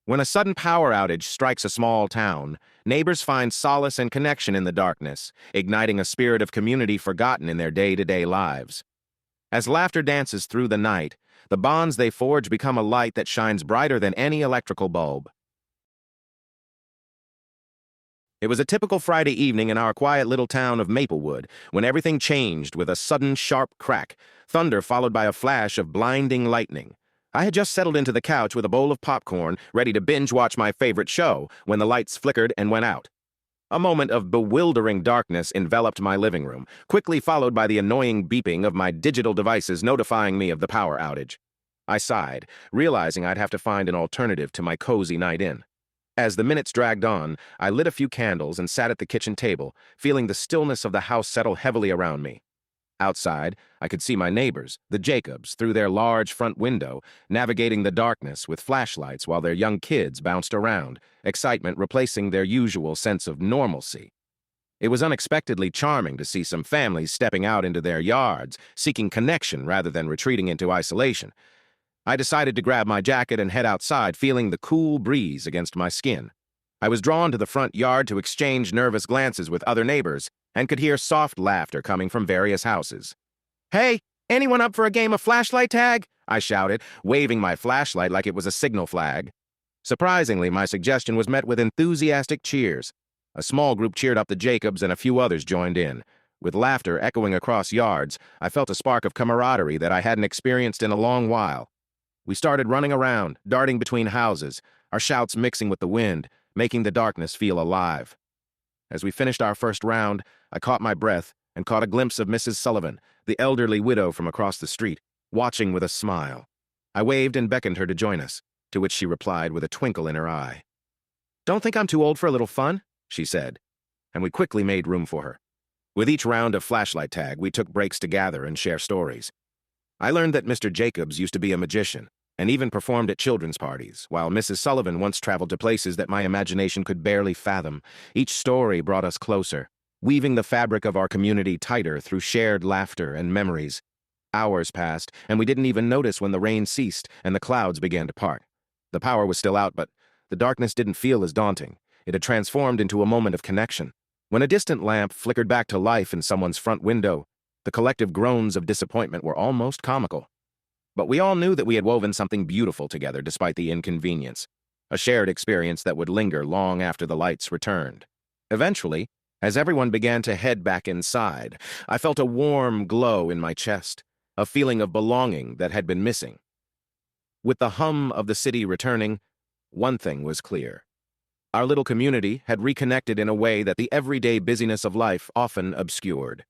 When a sudden power outage strikes a small town, neighbors find solace and connection in the darkness, igniting a spirit of community forgotten in their day-to-day lives. As laughter dances through the night, the bonds they forge become a light that shines brighter than any electrical bulb. It was a typical Friday evening in our quiet little town of Maplewood when everything changed with a sudden sharp crack, thunder followed by a flash of blinding lightning. I had just settled into the couch with a bowl of popcorn, ready to binge-watch my favorite show, when the lights flickered and went out. A moment of bewildering darkness enveloped my living room, quickly followed by the annoying beeping of my digital devices notifying me of the power outage. I sighed, realizing I'd have to find an alternative to my cozy night in. As the minutes dragged on, I lit a few candles and sat at the kitchen table, feeling the stillness of the house settle heavily around me. Outside, I could see my neighbors, the Jacobs, through their large front window, navigating the darkness with flashlights while their young kids bounced around, excitement replacing their usual sense of normalcy. It was unexpectedly charming to see some families stepping out into their yards, seeking connection rather than retreating into isolation. I decided to grab my jacket and head outside, feeling the cool breeze against my skin. I was drawn to the front yard to exchange nervous glances with other neighbors and could hear soft laughter coming from various houses. "Hey, anyone up for a game of flashlight tag?" I shouted, waving my flashlight like it was a signal flag. Surprisingly, my suggestion was met with enthusiastic cheers. A small group cheered up the Jacobs and a few others joined in. With laughter echoing across yards, I felt a spark of camaraderie that I hadn't experienced in a long while. We started running around, darting between houses, our shouts mixing with the wind, making the darkness feel alive. As we finished our first round, I caught my breath and caught a glimpse of Mrs. Sullivan, the elderly widow from across the street, watching with a smile. I waved and beckoned her to join us, to which she replied with a twinkle in her eye. "Don't think I'm too old for a little fun," she said, and we quickly made room for her. With each round of flashlight tag, we took breaks to gather and share stories. I learned that Mr. Jacobs used to be a magician, and even performed at children's parties, while Mrs. Sullivan once traveled to places that my imagination could barely fathom. Each story brought us closer, weaving the fabric of our community tighter through shared laughter and memories. Hours passed, and we didn't even notice when the rain ceased and the clouds began to part. The power was still out, but the darkness didn't feel as daunting. It had transformed into a moment of connection. When a distant lamp flickered back to life in someone's front window, the collective groans of disappointment were almost comical. But we all knew that we had woven something beautiful together despite the inconvenience, a shared experience that would linger long after the lights returned. Eventually, as everyone began to head back inside, I felt a warm glow in my chest, a feeling of belonging that had been missing. With the hum of the city returning, one thing was clear. Our little community had reconnected in a way that the everyday busyness of life often obscured.